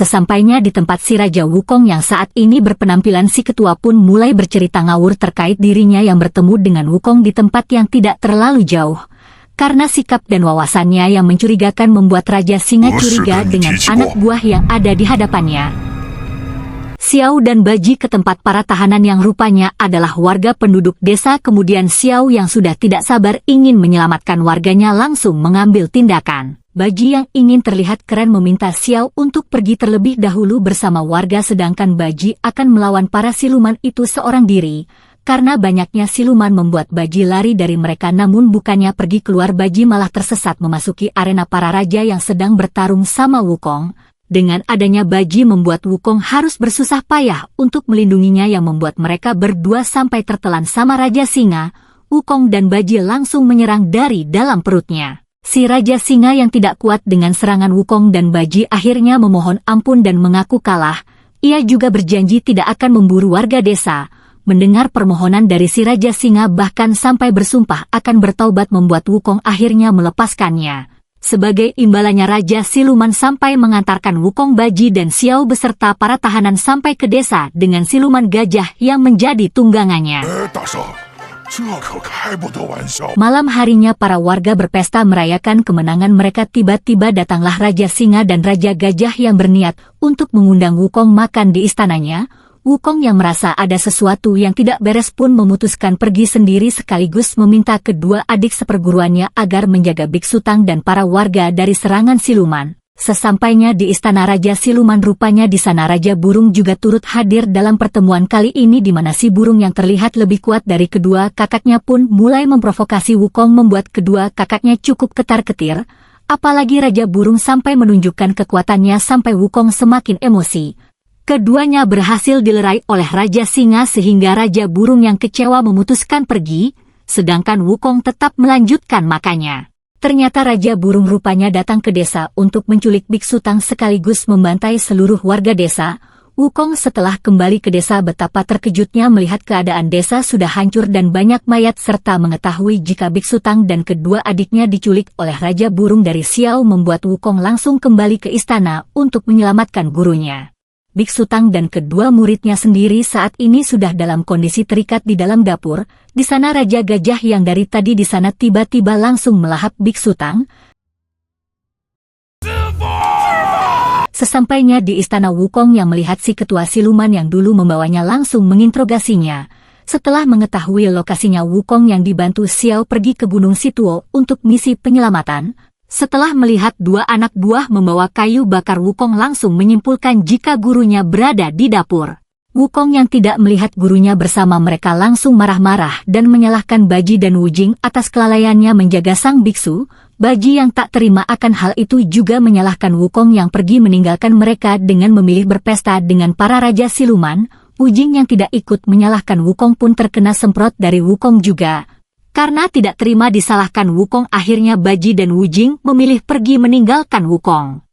Sesampainya di tempat si Raja Wukong yang saat ini berpenampilan, si ketua pun mulai bercerita ngawur terkait dirinya yang bertemu dengan Wukong di tempat yang tidak terlalu jauh. Karena sikap dan wawasannya yang mencurigakan membuat Raja Singa curiga dengan anak buah yang ada di hadapannya. Xiao dan Baji ke tempat para tahanan yang rupanya adalah warga penduduk desa. Kemudian Xiao yang sudah tidak sabar ingin menyelamatkan warganya langsung mengambil tindakan. Baji yang ingin terlihat keren meminta Xiao untuk pergi terlebih dahulu bersama warga, sedangkan Baji akan melawan para siluman itu seorang diri. Karena banyaknya siluman membuat Baji lari dari mereka, namun bukannya pergi keluar, Baji malah tersesat memasuki arena para raja yang sedang bertarung sama Wukong. Dengan adanya Baji membuat Wukong harus bersusah payah untuk melindunginya yang membuat mereka berdua sampai tertelan sama Raja Singa. Wukong dan Baji langsung menyerang dari dalam perutnya. Si Raja Singa yang tidak kuat dengan serangan Wukong dan Baji akhirnya memohon ampun dan mengaku kalah. Ia juga berjanji tidak akan memburu warga desa. Mendengar permohonan dari si Raja Singa bahkan sampai bersumpah akan bertaubat, membuat Wukong akhirnya melepaskannya. Sebagai imbalannya Raja Siluman sampai mengantarkan Wukong, Baji dan Xiao beserta para tahanan sampai ke desa dengan siluman gajah yang menjadi tunggangannya. Malam harinya para warga berpesta merayakan kemenangan mereka. Tiba-tiba datanglah Raja Singa dan Raja Gajah yang berniat untuk mengundang Wukong makan di istananya. Wukong yang merasa ada sesuatu yang tidak beres pun memutuskan pergi sendiri, sekaligus meminta kedua adik seperguruannya agar menjaga Biksu Tang dan para warga dari serangan siluman. Sesampainya di istana Raja Siluman, rupanya di sana Raja Burung juga turut hadir dalam pertemuan kali ini, di mana si burung yang terlihat lebih kuat dari kedua kakaknya pun mulai memprovokasi Wukong, membuat kedua kakaknya cukup ketar-ketir. Apalagi Raja Burung sampai menunjukkan kekuatannya sampai Wukong semakin emosi. Keduanya berhasil dilerai oleh Raja Singa sehingga Raja Burung yang kecewa memutuskan pergi, sedangkan Wukong tetap melanjutkan makannya. Ternyata Raja Burung rupanya datang ke desa untuk menculik Biksu Tang sekaligus membantai seluruh warga desa. Wukong setelah kembali ke desa betapa terkejutnya melihat keadaan desa sudah hancur dan banyak mayat, serta mengetahui jika Biksu Tang dan kedua adiknya diculik oleh Raja Burung dari Xiao, membuat Wukong langsung kembali ke istana untuk menyelamatkan gurunya. Biksu Tang dan kedua muridnya sendiri saat ini sudah dalam kondisi terikat di dalam dapur. Di sana Raja Gajah yang dari tadi di sana tiba-tiba langsung melahap Biksu Tang. Sesampainya di istana, Wukong yang melihat si ketua siluman yang dulu membawanya langsung menginterogasinya. Setelah mengetahui lokasinya, Wukong yang dibantu Xiao pergi ke Gunung Situo untuk misi penyelamatan. Setelah melihat dua anak buah membawa kayu bakar, Wukong langsung menyimpulkan jika gurunya berada di dapur. Wukong yang tidak melihat gurunya bersama mereka langsung marah-marah dan menyalahkan Baji dan Wujing atas kelalaiannya menjaga sang biksu. Baji yang tak terima akan hal itu juga menyalahkan Wukong yang pergi meninggalkan mereka dengan memilih berpesta dengan para raja siluman. Wujing yang tidak ikut menyalahkan Wukong pun terkena semprot dari Wukong juga. Karena tidak terima disalahkan Wukong, akhirnya Baji dan Wujing memilih pergi meninggalkan Wukong.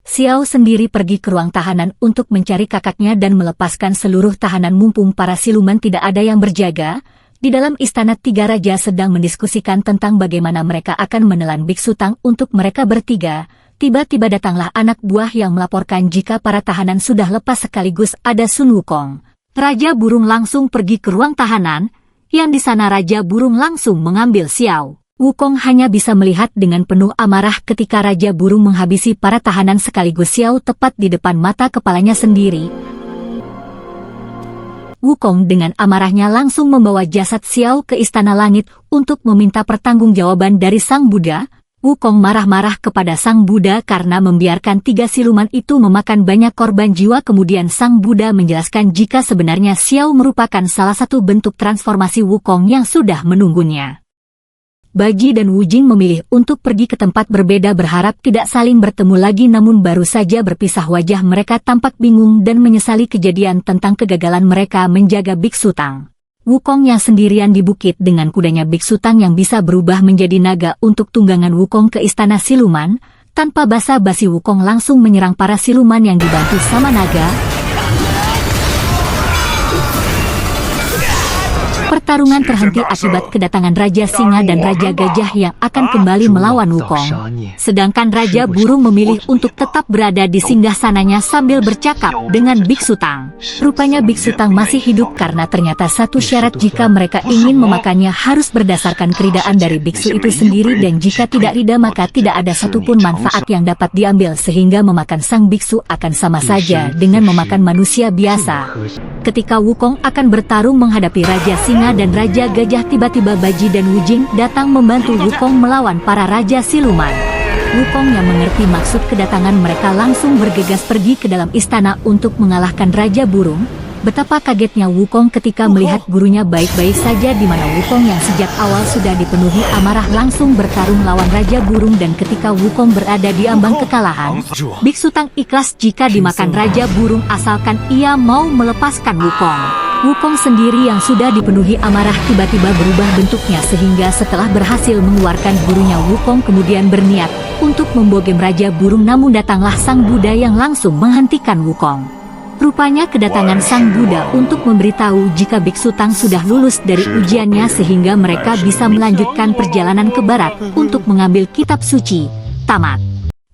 Xiao sendiri pergi ke ruang tahanan untuk mencari kakaknya dan melepaskan seluruh tahanan mumpung para siluman tidak ada yang berjaga. Di dalam istana, tiga raja sedang mendiskusikan tentang bagaimana mereka akan menelan Biksu Tang untuk mereka bertiga. Tiba-tiba datanglah anak buah yang melaporkan jika para tahanan sudah lepas, sekaligus ada Sun Wukong. Raja Burung langsung pergi ke ruang tahanan. Yang di sana Raja Burung langsung mengambil Xiao. Wukong hanya bisa melihat dengan penuh amarah ketika Raja Burung menghabisi para tahanan sekaligus Xiao tepat di depan mata kepalanya sendiri. Wukong dengan amarahnya langsung membawa jasad Xiao ke Istana Langit untuk meminta pertanggungjawaban dari Sang Buddha. Wukong marah-marah kepada Sang Buddha karena membiarkan tiga siluman itu memakan banyak korban jiwa. Kemudian Sang Buddha menjelaskan jika sebenarnya Xiao merupakan salah satu bentuk transformasi Wukong yang sudah menunggunya. Baji dan Wujing memilih untuk pergi ke tempat berbeda berharap tidak saling bertemu lagi, namun baru saja berpisah wajah mereka tampak bingung dan menyesali kejadian tentang kegagalan mereka menjaga Biksu Tang. Wukong yang sendirian di bukit dengan kudanya Biksu Tang yang bisa berubah menjadi naga untuk tunggangan Wukong ke istana siluman. Tanpa basa-basi Wukong langsung menyerang para siluman yang dibantu sama naga. Pertarungan terhenti akibat kedatangan Raja Singa dan Raja Gajah yang akan kembali melawan Wukong. Sedangkan Raja Burung memilih untuk tetap berada di singgasananya sambil bercakap dengan Biksu Tang. Rupanya Biksu Tang masih hidup karena ternyata satu syarat jika mereka ingin memakannya harus berdasarkan keridaan dari biksu itu sendiri, dan jika tidak rida maka tidak ada satupun manfaat yang dapat diambil, sehingga memakan sang biksu akan sama saja dengan memakan manusia biasa. Ketika Wukong akan bertarung menghadapi Raja Singa dan Raja Gajah, tiba-tiba Baji dan Wujing datang membantu Wukong melawan para Raja Siluman. Wukong yang mengerti maksud kedatangan mereka langsung bergegas pergi ke dalam istana untuk mengalahkan Raja Burung. Betapa kagetnya Wukong ketika melihat gurunya baik-baik saja, di mana Wukong yang sejak awal sudah dipenuhi amarah langsung bertarung lawan Raja Burung, dan ketika Wukong berada di ambang kekalahan, Biksu Tang ikhlas jika dimakan Raja Burung asalkan ia mau melepaskan Wukong. Wukong sendiri yang sudah dipenuhi amarah tiba-tiba berubah bentuknya, sehingga setelah berhasil mengeluarkan gurunya, Wukong kemudian berniat untuk membogem Raja Burung, namun datanglah Sang Buddha yang langsung menghentikan Wukong. Rupanya kedatangan Sang Buddha untuk memberitahu jika Biksu Tang sudah lulus dari ujiannya, sehingga mereka bisa melanjutkan perjalanan ke barat untuk mengambil kitab suci. Tamat.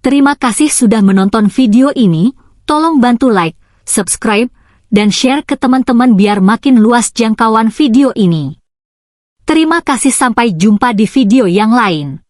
Terima kasih sudah menonton video ini. Tolong bantu like, subscribe, dan share ke teman-teman biar makin luas jangkauan video ini. Terima kasih, sampai jumpa di video yang lain.